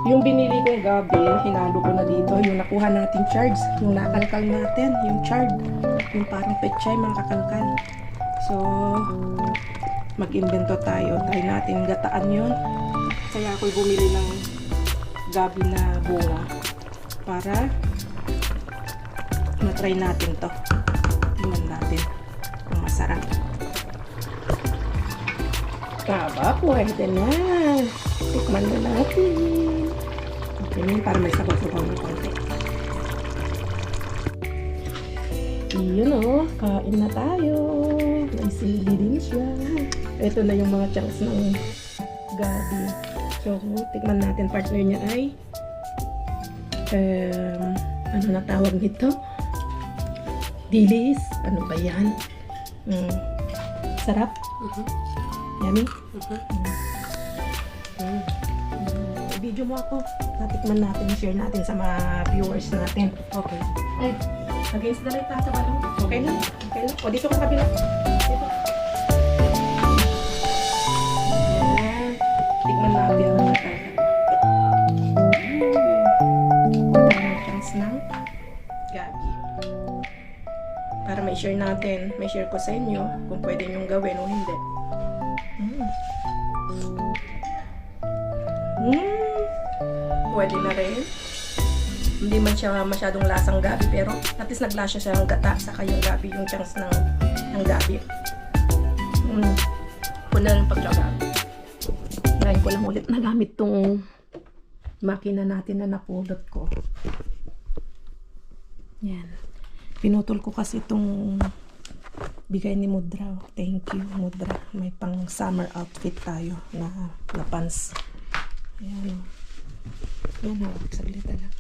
Yung binili kong gabi, hinalo ko na dito. Yung nakuha natin charge. Yung nakalkal natin. Yung chard. Yung parang pechay, mga kakalkal. So, mag-invento tayo. Try natin gataan yun. Kaya ako'y bumili ng gabi na bunga. Para matry natin to. Tingnan natin. Ang masarap. Aba, pwede na. Tikman na natin. Okay, para may sabaw-sabaw na konti. Yun o, kain na tayo. May sili din siya. Ito na yung mga chunks ng gabi. So, tikman natin. Partner niya ay ano na tawag nito? Dilis. Ano ba yan? Sarap. Yummy. Video mo ako. Tatikman natin, share natin sa mga viewers natin. Okay. Ay, against the light sa balong. Okay lang. Okay lang. O, dito ka kabila. Dito. Ayan. Tikman natin mga tayo. Ang chance ng gabi. Para may share natin. May share ko sa inyo kung pwede nyong gawin o hindi. Pwede na rin. Hindi man siya masyadong lasang gabi, pero at least naglasya siya ng gata sa kayong gabi, yung chunks ng gabi. Puna ng pagkagabi. Ngayon ko lang ulit nagamit tong makina natin na napulot ko. Yan. Pinutol ko kasi itong bigay ni Mudra. Thank you, Mudra. May pang summer outfit tayo na pants. Ayan. Yan o. Saglit na lang.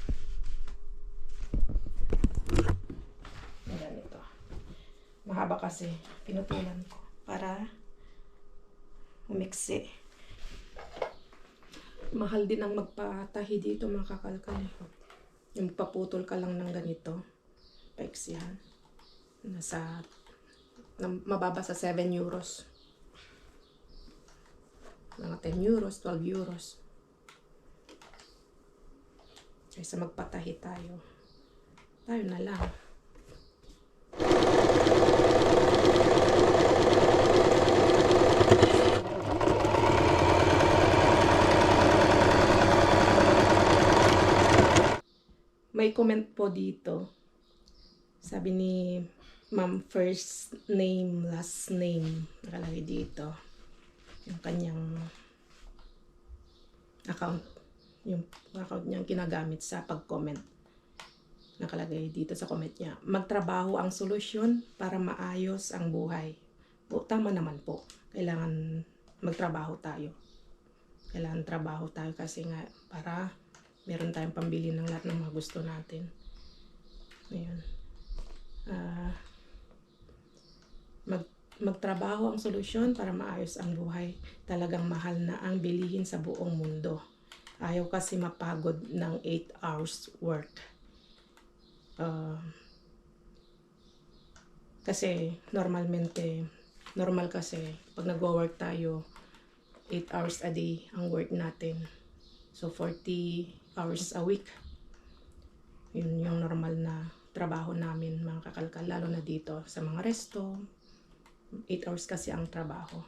Ayan ito. Mahaba kasi. Pinutulan ko. Para umiksi. Mahal din ang magpatahi dito, mga kakalkal. Yung paputol ka lang ng ganito. Paiksihan. Mababa sa 7 euros. Mga 10 euros, 12 euros. Kaysa magpatahi tayo. Tayo na lang. May comment po dito. Sabi ni Ma'am, first name, last name. Nakalagay dito. Yung kanyang account. Yung account niyang kinagamit sa pag-comment. Nakalagay dito sa comment niya. Magtrabaho ang solusyon para maayos ang buhay. Po, tama naman po. Kailangan magtrabaho tayo. Kailangan trabaho tayo kasi nga para meron tayong pambili ng lahat ng mga gusto natin. Ayun. Magtrabaho ang solusyon para maayos ang buhay. Talagang mahal na ang bilihin sa buong mundo. Ayaw kasi mapagod ng 8 hours work. Kasi normal kasi pag nagwo-work tayo 8 hours a day ang work natin. So 40 hours a week. Yun yung normal na trabaho namin, mga kakalkal, lalo na dito sa mga resto. 8 hours kasi ang trabaho.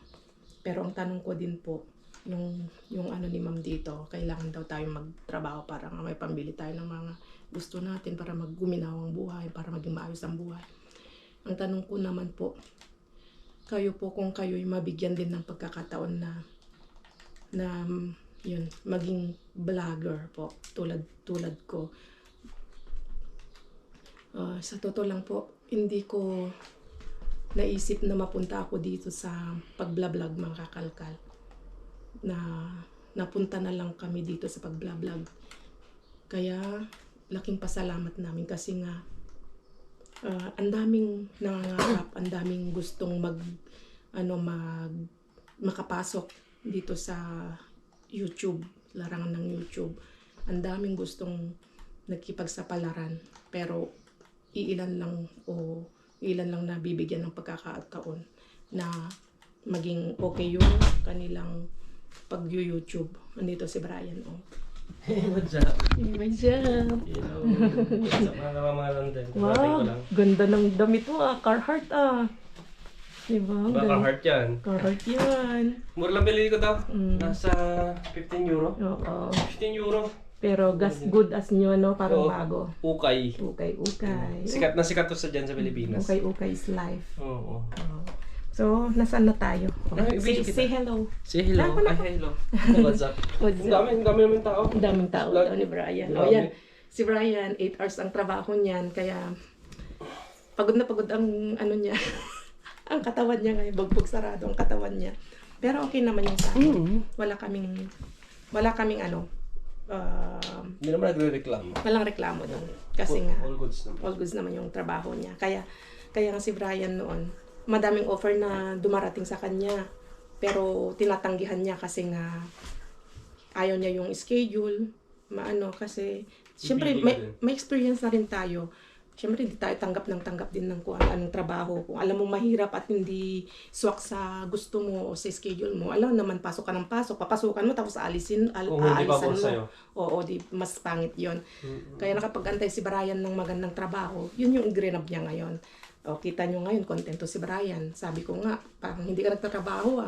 Pero ang tanong ko din po, yung ano ni Ma'am dito, kailangan daw tayo magtrabaho para may pambili tayo ng mga gusto natin, para magguminaw ang buhay, para maging maayos ang buhay. Ang tanong ko naman po, kayo po kung kayo'y mabigyan din ng pagkakataon na yun, maging vlogger po, tulad ko. Sa totoo lang po, hindi ko naisip na mapunta ako dito sa pagblog, mga kakalkal. Napunta na lang kami dito sa pagblog. Kaya laking pasalamat namin kasi nga ang daming nangangarap, ang daming gustong makapasok dito sa YouTube, larangan ng YouTube. Ang daming gustong nagkipagsapalaran, pero ilan lang nabibigyan ng pagkakataon na maging okay yung kanilang pag-YouTube. Andito si Brian, oh. Hey, what's up? May job. Hello. What's up mga kamamalan din? Parating ko Wow, lang. ganda ng damit mo Carhartt Diba? Ang Baka ganda. heart yan. Carhartt yan. Mura lang bilhin ko daw. Mm. Nasa 15 euro. Oo. 15 euro. Pero good as nyo, no? Parang Oo. bago. Ukay. Ukay. Sikat na sikat to sa dyan sa Pilipinas. Ukay is life. Oo. Oo. So, nasaan na tayo? Ay, video kita. Say hello. Say hello. Nako, nako. Ay, hello. What's up? What's Ang up? dami naman tao. Ang daming tao Vlog. daw ni Brian. O Grabe. yan, si Brian, 8 hours ang trabaho niyan. Kaya, pagod na pagod ang ano niya. ang katawan niya ngayon. Bagbog sarado ang katawan niya. Pero okay naman yung sa akin. Wala kaming ano, Hindi naman nagre-reklamo. walang reklamo doon. Kasi nga, All goods naman. all goods naman yung trabaho niya. Kaya nga si Brian noon, madaming offer na dumarating sa kanya. Pero tinatanggihan niya kasi nga ayaw niya yung schedule. Kasi siyempre Pipili ka din. may experience na rin tayo. Siyempre hindi tayo tanggap din ng kung anong trabaho. Kung alam mo mahirap at hindi swak sa gusto mo o sa schedule mo, alam naman pasok ka ng pasok, papasukan mo tapos aalisin Kung hindi pa aalisan po mo. sa'yo. Oo, di mas pangit 'yon. Kaya nakapag-antay si Brian ng magandang trabaho, yun yung grinab niya ngayon. O, kita nyo ngayon, kontento si Brian. Sabi ko nga, parang hindi ka nagtatrabaho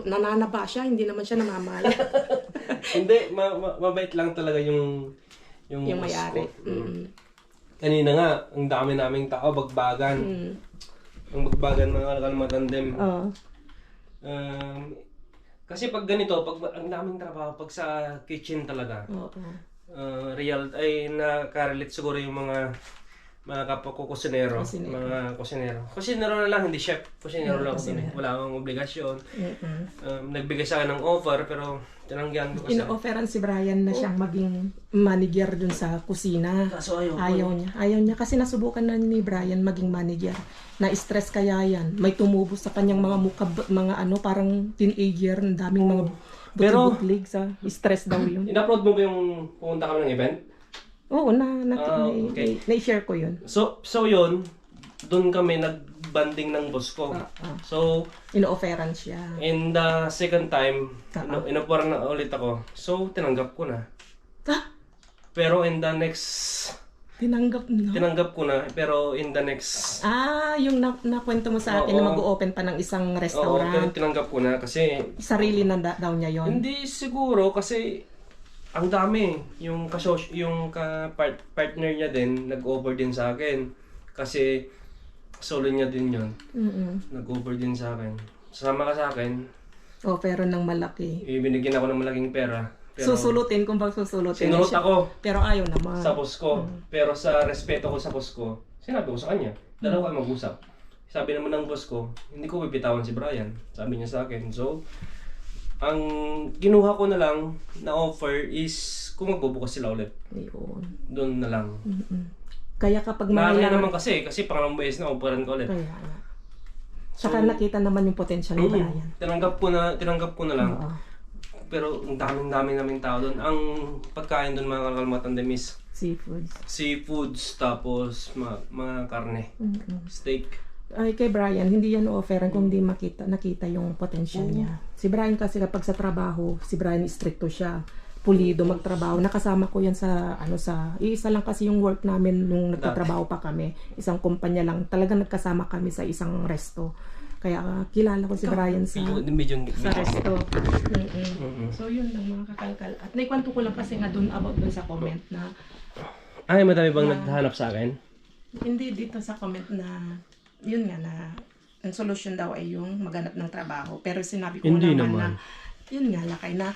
nananaba siya, hindi naman siya namamaya. Hindi, mabait lang talaga yung yung boss may-ari. ko. Kanina nga, ang dami naming tao, bagbagan. Ang bagbagan mga kalmatandem. Oo. Kasi pag ganito, pag ang daming trabaho, pag sa kitchen talaga, Oo. real, ay nakarelate siguro yung mga kapwa ko kusinero. Kusinero. Mga kusinero. Kusinero na lang, hindi chef. Kusinero lang ako dun eh. kusinero. Wala akong obligasyon. Mm-mm. Nagbigay sa akin ng offer, pero tinanggihan ko kasi. Ino-offeran si Brian na siyang maging manager dun sa kusina. Kaso ayaw ko. Ayaw niya kasi nasubukan na ni Brian maging manager. Na-stress kaya yan. May tumubo sa kanyang mga mukha, mga parang teenager, ang daming mga Pero- buti-butlig sa stress daw yun. In-upload mo ba yung pumunta kami ng event? Oo, Okay. na-share ko yun. So yun, doon kami nag-banding ng boss ko. So, Ino-offeran siya. in the second time, Oo. inupuran na ulit ako. So, tinanggap ko na. Ah, Pero in the next, tinanggap na. tinanggap ko na, pero in the next, Yung nakwento mo sa akin Oo. na mag-o-open pa ng isang oo, pero restaurant. tinanggap ko na kasi, Sarili na daw niya yon. hindi siguro kasi, ang dami. Yung partner niya din, nag-over din sa akin. Kasi, solo niya din yun. Nag-over din sa akin. Sama ka sa akin, Pero ng malaki. ibinigyan ako ng malaking pera. Pero Susulutin kung bang susulutin. sinulot siya. ako Pero ayaw naman. sa boss ko. Pero sa respeto ko sa boss ko, sinabi ko sa kanya, dalawa kayo mag-usap. Sabi naman ng boss ko, hindi ko bibitawan si Brian. Sabi niya sa akin. So, ang kinuha ko na lang na offer is kung magbubukas sila ulit. Ayun. Doon na lang. Kaya kapag Nakakaya mahal naman kasi pangalawang beses na operan ko ulit. Kaya nga. Saka nakita naman yung potential ni Brian. Tinanggap ko na lang. Oo. Pero ang daming naming tao doon. Ang pagkain doon mga kalmatan demis, Seafoods. seafoods, tapos mga karne, steak. Ay, kay Brian, hindi yan offeran kung hindi nakita yung potential niya. Si Brian kasi kapag sa trabaho, si Brian stricto siya. Pulido magtrabaho. Nakasama ko yan sa iisa lang kasi yung work namin nung nagtatrabaho pa kami. Isang kumpanya lang. Talagang nagkasama kami sa isang resto. Kaya kilala ko si Brian sa resto. So yun lang mga kakalkal. At naikwento ko lang kasi nga dun about dun sa comment na Ay, madami bang naghahanap sa akin? hindi dito sa comment na yun nga na ang solution daw ay yung maghanap ng trabaho. Pero sinabi ko Hindi naman naman. na yun nga lakay na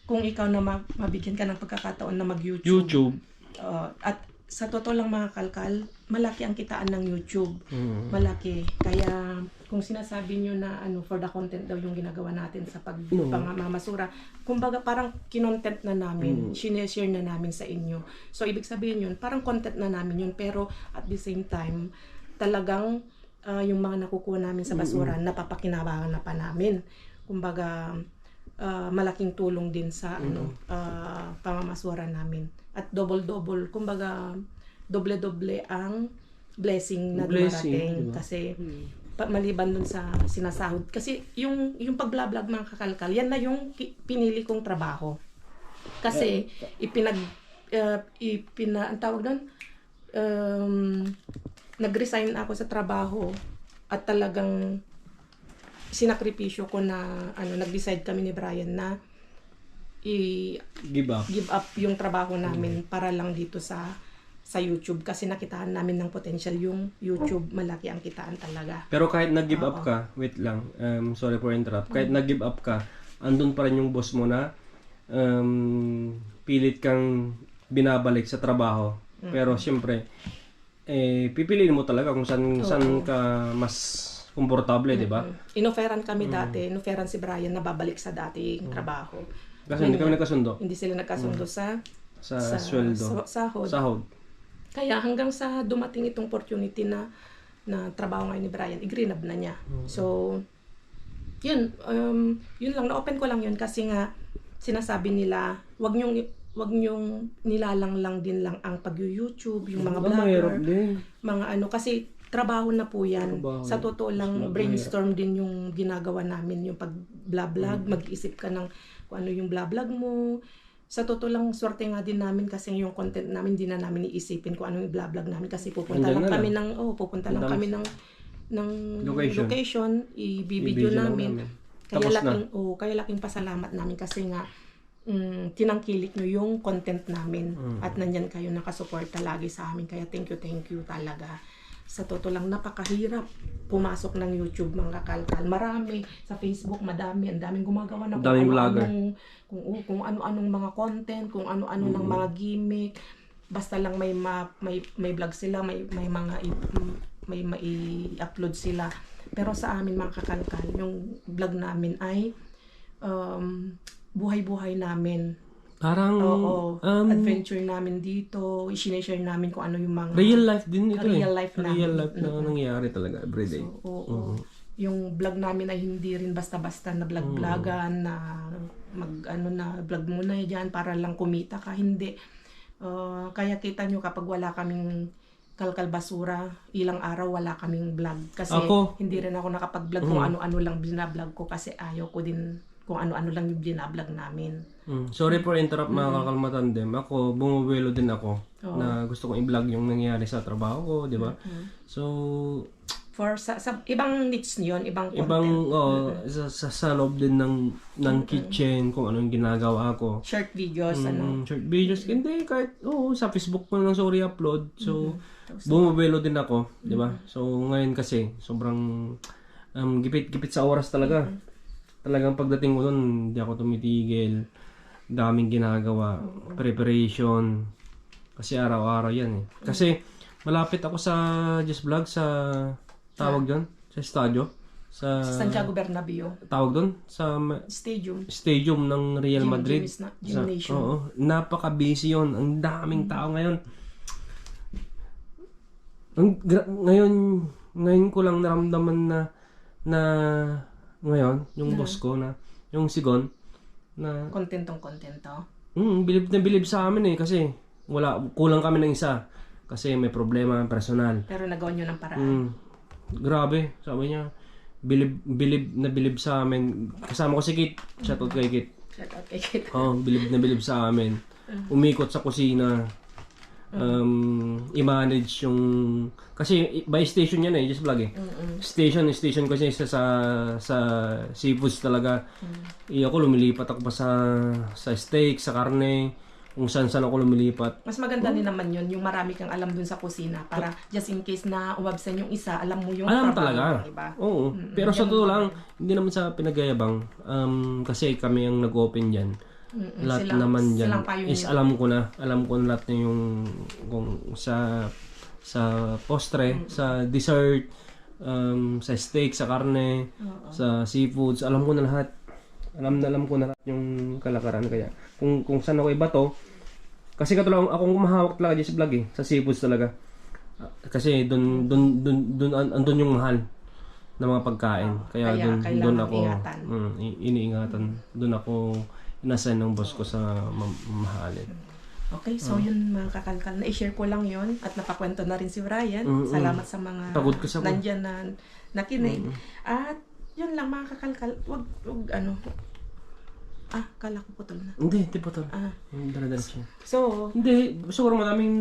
kung ikaw na mabigyan ka ng pagkakataon na mag-YouTube. YouTube. At sa totoo lang mga kalkal, malaki ang kitaan ng YouTube. Malaki. Kaya kung sinasabi nyo na for the content daw yung ginagawa natin sa pagmamasura, kumbaga parang kinontent na namin, sineshare na namin sa inyo. So ibig sabihin yun, parang content na namin yun, pero at the same time, talagang yung mga nakukuha namin sa basura, napapakinabangan na pa namin. Kumbaga, malaking tulong din sa pamamasura namin. At double-double, kumbaga doble-doble ang blessing na dumarating. Diba? Kasi maliban dun sa sinasahod. Kasi yung pag-vlog mga kakalkal, yan na yung pinili kong trabaho. Kasi ang tawag doon, nag-resign ako sa trabaho at talagang sinakripisyo ko na nag-decide kami ni Brian na Give up. give up yung trabaho namin para lang dito sa YouTube kasi nakitaan namin ng potential yung YouTube, malaki ang kitaan talaga. Pero kahit nag-give up ka, wait lang, sorry for interrupt, kahit nag-give up ka, andun pa rin yung boss mo na pilit kang binabalik sa trabaho. Pero siyempre, pipiliin mo talaga kung saan ka mas komportable, di ba? Inoferan kami dati, inoferan si Brian na babalik sa dating trabaho. Kasi hindi kami nagkasundo. Hindi sila nagkasundo sa sweldo. Sahod. Kaya hanggang sa dumating itong opportunity na trabaho ngayon ni Brian, i-greenab na niya. So, yun lang, na-open ko lang yun kasi nga sinasabi nila, wag nyong nilalang din lang ang pag-YouTube, yung mga vlogger, mga kasi trabaho na po yan. Sa totoo lang, brainstorm din yung ginagawa namin, yung pag-vlog, mag-isip ka ng kung ano yung vlog mo. Sa totoo lang, swerte nga din namin kasi yung content namin, hindi na namin iisipin kung ano yung vlog namin kasi pupunta lang kami ng location, i-video namin. Kaya laking pasalamat namin kasi nga tinangkilik nyo yung content namin at nandyan kayo nakasuporta lagi sa amin. Kaya thank you talaga. Sa totoo lang, napakahirap pumasok ng YouTube, mga kakalkal. Marami. Sa Facebook, madami. Ang daming gumagawa ng kung ano-anong mga content, kung ano-ano ng mga gimmick. Basta lang may vlog sila, may i-upload sila. Pero sa amin, mga kakalkal, yung vlog namin ay buhay-buhay namin. Parang adventure namin dito, i-share namin kung ano yung mga real life din ito. Real life na nangyayari talaga everyday. So, yung vlog namin ay hindi rin basta-basta na vlog-vlogan na na vlog muna diyan para lang kumita ka, hindi. Kaya kita nyo kapag wala kaming kalkal basura, ilang araw wala kaming vlog kasi hindi rin ako nakapag-vlog kung ano-ano lang binablog ko kasi ayaw ko din kung ano-ano lang yung binablog namin. Sorry for interrupt mga kakalmatan din. Ako, bumubuelo din ako na gusto kong i-vlog yung nangyayari sa trabaho ko, di ba? So, for sa ibang niche niyon, ibang content. Sa loob din ng kitchen, kung anong ginagawa ko. Short videos, Short videos, hindi, kahit, sa Facebook ko lang sorry upload. So, bumubuelo din ako, di ba? So, ngayon kasi, sobrang gipit sa oras talaga. Talagang pagdating ko doon, hindi ako tumitigil. Daming ginagawa, preparation. Kasi araw-araw yan eh. Kasi malapit ako sa Just Vlog, sa tawag doon, sa studio. Sa Santiago Bernabeu. Tawag doon, sa stadium ng Real Madrid. Gymnasium. Oo, napaka-busy yun. Ang daming tao ngayon. Ngayon ko lang naramdaman na ngayon, yung boss ko na, yung Sigon, na kontento. bilib sa amin eh, kasi kulang kami ng isa. Kasi may problema personal. Pero nagawa nyo ng paraan. Grabe, sabi niya, bilib sa amin. Kasama ko si Kit, shoutout kay Kit. Bilib sa amin. Umikot sa kusina. I-manage yung kasi by station yan eh, Just Vlog eh. Station kasi sa seafoods talaga. Ako lumilipat ako pa sa steak, sa karne, kung saan ako lumilipat. Mas maganda din naman yun, yung marami kang alam dun sa kusina para just in case na umabsent yung isa, alam mo yung alam talaga. Iba. Oo. Pero sa totoo lang, hindi naman sa pinagayabang. Kasi kami ang nag-open dyan. Lahat naman dyan is alam ko na lahat na yung kung sa postre, sa dessert, sa steak, sa karne, sa seafoods, alam ko na lahat. Alam ko na lahat yung kalakaran. Kaya kung saan ako ibato, kasi katulad akong kumahawak talaga sa vlog eh, sa seafoods talaga. Kasi doon andun yung mahal na mga pagkain. Kaya doon ako iniingatan. Doon ako inassign ng boss ko sa mamahalin. Okay, so yun mga kakalkal, na-share ko lang yun at napakwento na rin si Brian. Salamat sa mga nandyan na nakinig. At yun lang mga kakalkal, wag Kala ko putol na. Hindi po to. Ah, Dala-dala siya. so, Hindi, siguro maraming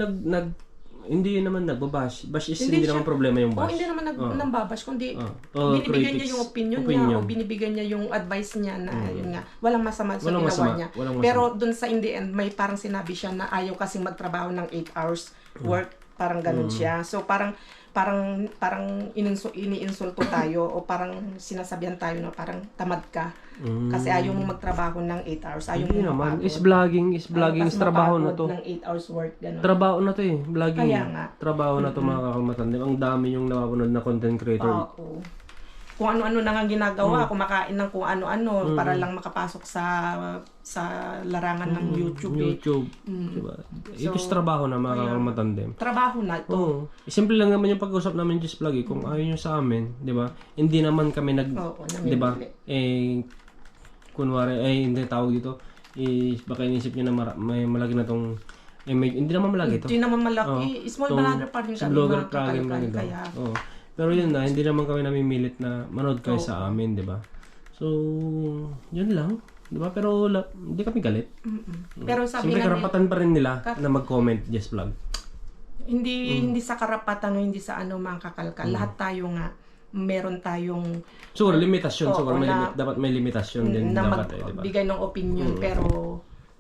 hindi naman nagbabash. Bash is hindi naman problema yung bash. hindi naman nambabash, kundi binibigyan critics, niya yung opinion niya o binibigyan niya yung advice niya na yun nga, walang masama sa ginawa niya. Pero dun sa in the end, may parang sinabi siya na ayaw kasing magtrabaho ng 8 hours work, parang ganun siya. So parang iniinsulto tayo o parang sinasabihan tayo na parang tamad ka kasi ayaw mo magtrabaho ng 8 hours. Ayaw Hindi mo naman. mapagod. Is vlogging. Tapos Trabaho na mapagod to. ng 8 hours work, ganun. Trabaho na to eh. Vlogging. Kaya nga. Trabaho na to mga kakalmatan. Ang dami yung napapanood na content creator. Oo. Kung ano-ano na nga ginagawa, kumakain ng kung ano-ano para lang makapasok sa larangan ng YouTube. YouTube. Diba? Ito is trabaho na mga kakalmatan din. Trabaho na ito. Oo. Simple lang naman yung pag-usap namin just vlog eh. Kung ayaw nyo sa amin, di ba? Hindi naman kami di ba? Kunwari, hindi tawag dito. Baka inisip nyo na may malaki na tong hindi naman malaki ito. Hindi naman malaki. Small vlogger pa rin kami. Vlogger pa rin Kaya, pero yun na, hindi naman kami namimilit na manood kayo sa amin, di ba? So, yun lang. Di ba? Pero hindi kami galit. pero sabi Siyempre, nga karapatan pa rin nila na mag-comment, just vlog. hindi sa karapatan o hindi sa mga kakalkal. Lahat tayo nga, meron tayong Siguro, limitasyon. Siguro, dapat may limitasyon din. na Dapat di ba? magbigay ng opinion, pero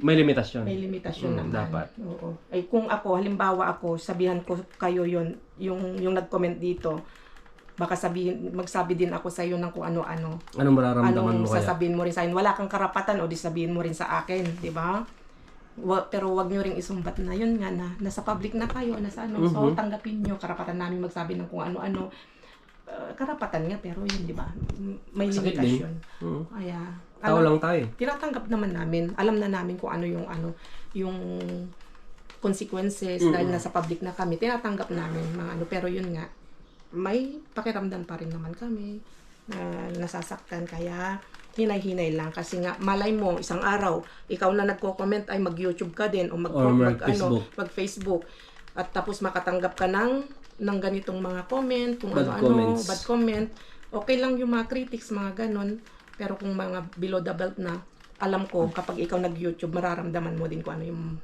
May limitasyon. may limitasyon naman. Dapat. Oo. Ay kung halimbawa ako, sabihan ko kayo yung nag-comment dito, baka magsabi din ako sa iyo ng kung ano-ano. Anong mararamdaman Anong mo kaya? sasabihin mo rin sa akin? Wala kang karapatan o di sabihin mo rin sa akin, di ba? Pero wag nyo ring isumbat na yun nga na nasa public na kayo, nasa ano. So tanggapin nyo, karapatan namin magsabi ng kung ano-ano. Karapatan nga, pero yun, di ba? May Sakit limitasyon. din. Kaya, Tao lang tayo. tinatanggap naman namin. Alam na namin kung ano yung consequences dahil nasa public na kami. Tinatanggap namin mga pero yun nga, may pakiramdam pa rin naman kami na nasasaktan. Kaya, hinay-hinay lang. Kasi nga, malay mo, isang araw, ikaw na nagko-comment ay mag-YouTube ka din o mag-Facebook. At tapos makatanggap ka ng ganitong mga comment, kung bad comment. Okay lang yung mga critics, mga ganon. Pero kung mga below the belt na, alam ko, kapag ikaw nag-YouTube, mararamdaman mo din kung ano yung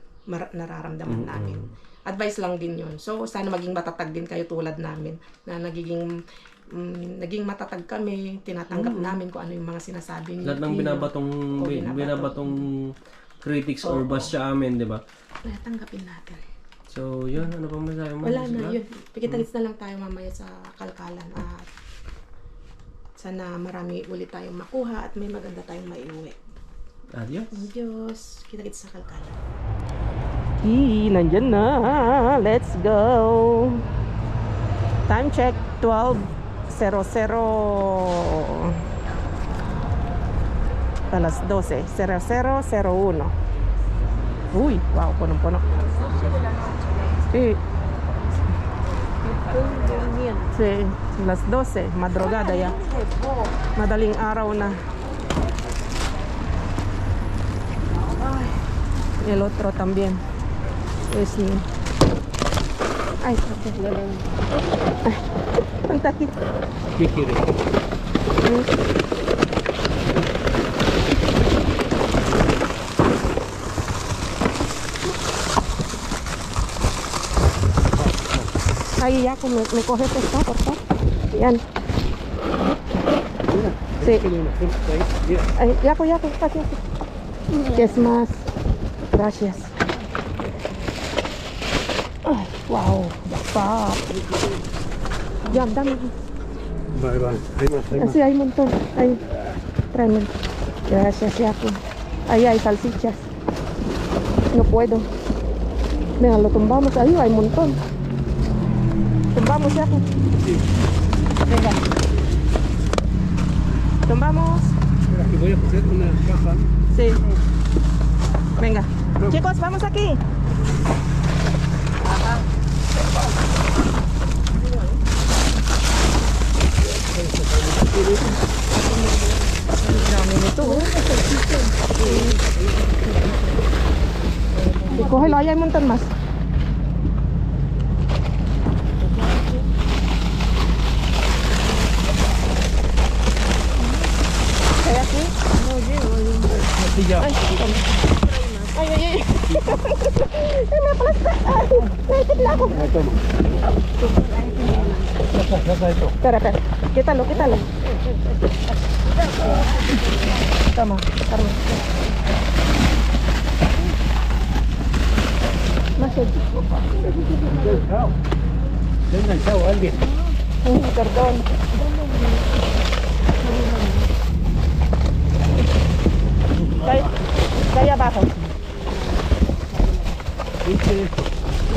nararamdaman namin. Advice lang din yun. So, sana maging matatag din kayo tulad namin, na naging matatag kami, tinatanggap namin kung ano yung mga sinasabi niyo. Lahat ng binabatong critics or bash sa amin, di ba? Kaya tanggapin natin. So, yun. Ano pang masabi mo? Wala na, yun. Pikita-kits na lang tayo mamaya sa kalkalan at sana marami ulit tayong makuha at may maganda tayong maiuwi. Adios. Diyos. Kita-kits sa kalkalan. Nandyan na. Let's go. Time check, 12:00. Alas 12, 00:01. Uy, wow, punong-puno. Sí, las 12, madrugada ya. Madaling araw na. El otro también. Ay, punta aquí. Kikiri. Ahí ya, me coges esto, por favor. Yan. Sí. Ay, Yaco, casi. Es más. Gracias. Ay, wow. Basta. Ya, dame. Bye. Hay más. Sí, hay un montón. Ahí. Tráeme. Gracias, Yaco. Ahí hay salsichas. No puedo. Venga, lo tumbamos. Ahí hay un montón. Tumbamos, Yaco. Sí. Venga. Tumbamos. Y voy a hacer una caja. Sí. Venga. Chicos, vamos aquí. Ajá. Dami nito. Cógelo, ahí hay un montón más. ¿Hay aquí? ya. Ay, tama. Ay, ay, ay. Ay, may plastic. Ay, naipit na ako. Ito. Sasa ito. Tara, tara. Quítalo, quítalo. Tama, tama. Masig. Está enganchado alguien. Perdón. Kaya abajo.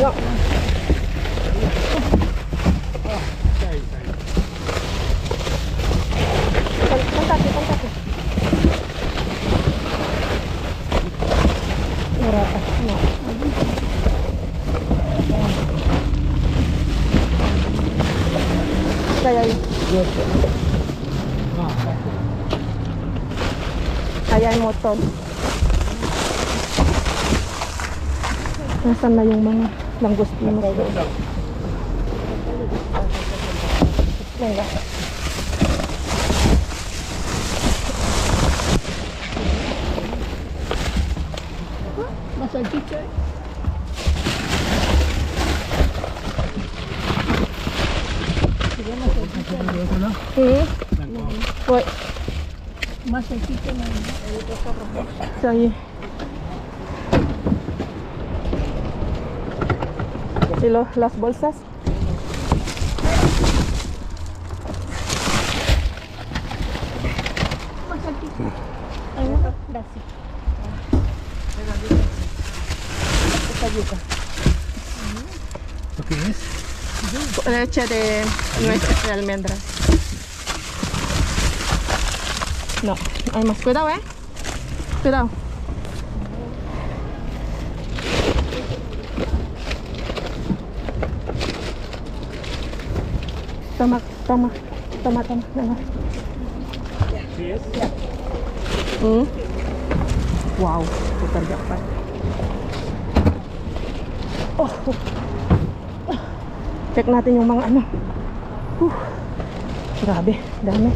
No. Contate. Murata. No. Kaya yun. Kaya yung motor. Nasaan na yung mga langgostino? Venga. Masajita. Voy. Masajita na. Sige. Las bolsas. Masajita. Ano? Dasi. ¿Lo que es? Leche de nueces de almendras. No, hay más. Cuidado, Cuidado. Tama. Nana. Sí es. Wow, super jackpot. Oh. Check natin yung mga ano. Grabe, dami.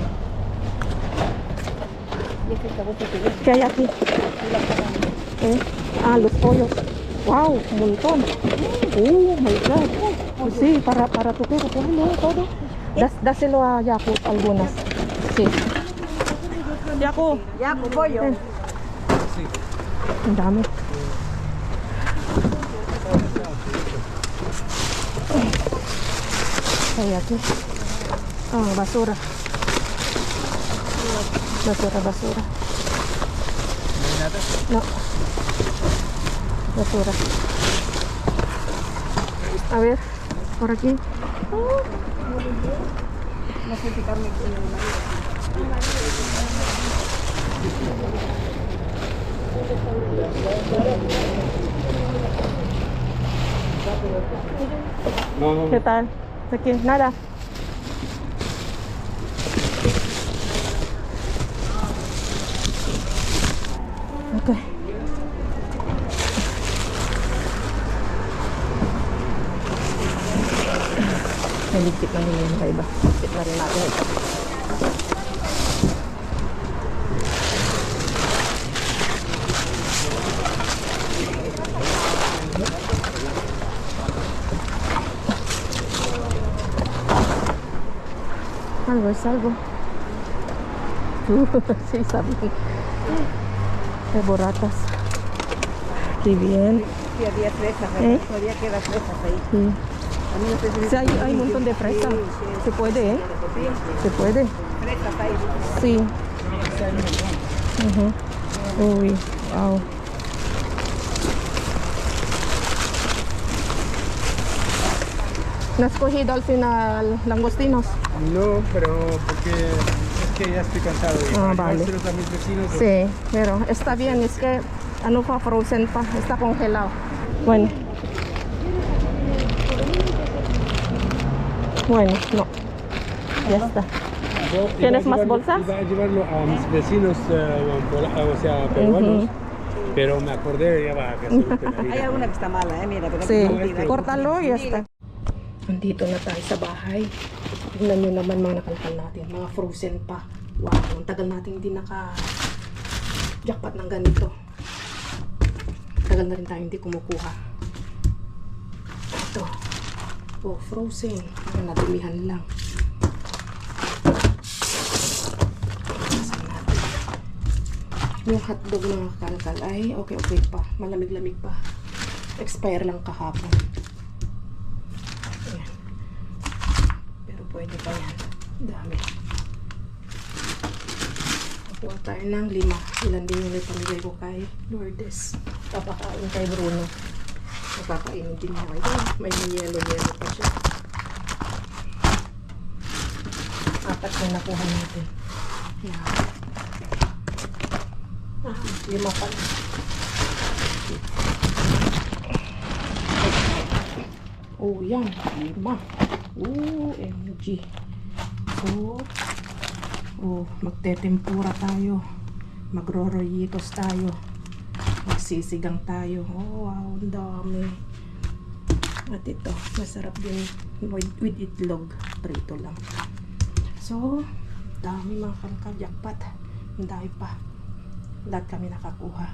Kaya aquí. Los pollos. Wow, un montón. Oh my God. Sí, para tu perro. Bueno, todo. Dáselo a Yaku algunas. Sí. Yaku, pollo. Ang dami. Kaya aquí. Basura. Basura. No. Basura. A ver, por aquí. No. ¿Qué tal? Aquí, nada. Okay. Naligpit na nila yung iba. Ligpit na rin natin ito. Algo es algo. Sí, sabe. De boratas. Qué bien. Sí, había fresas, todavía quedan fresas ahí. Sí. A mí no sé si Sí, hay un montón de fresas. Se puede, Sí, Se puede. fresas ahí. Sí. Uy, wow. ¿No has cogido al final langostinos? No, pero porque es que ya estoy cansado. Y para vale. llevárselos a mis vecinos. Sí, pero está bien, es que no fue frozen pa, está congelado. Bueno. Bueno, no. Ya está. Yo iba ¿Tienes a más llevarlo- bolsas? Iba a llevarlo a mis vecinos, o sea, peruanos. Pero me acordé, ya va, que se lo Hay tener. alguna que está mala, mira, pero Sí, No, este- córtalo y ya está. Andito na tayo sa bahay. Tignan nyo naman mga nakalkal natin. Mga frozen pa. Wow, ang tagal natin hindi jackpot ng ganito. Tagal na rin tayo hindi kumukuha. Ito. Oh, frozen. Ang nadumihan lang. Pasan natin. Yung hotdog mga kalkal ay okay pa. Malamig-lamig pa. Expire lang kahapon. Ayan. Pero pwede pa yan. Dami. Nakuha tayo ng 5. Ilan din yung ipamigay ko kay Lourdes. Papakain kay Bruno. Napakainin din niya kayo. May yellow pa siya. 4 yung nakuha natin. Yan. 5 pa. Oh, yan. 5. MG. Magtetempura tayo. Magro-rollitos tayo. Magsisigang tayo. Oh, wow. Ang dami. At ito, masarap din with itlog. Prito lang. So, dami mga kalka. Jackpot. Ang dami pa. Lahat kami nakakuha.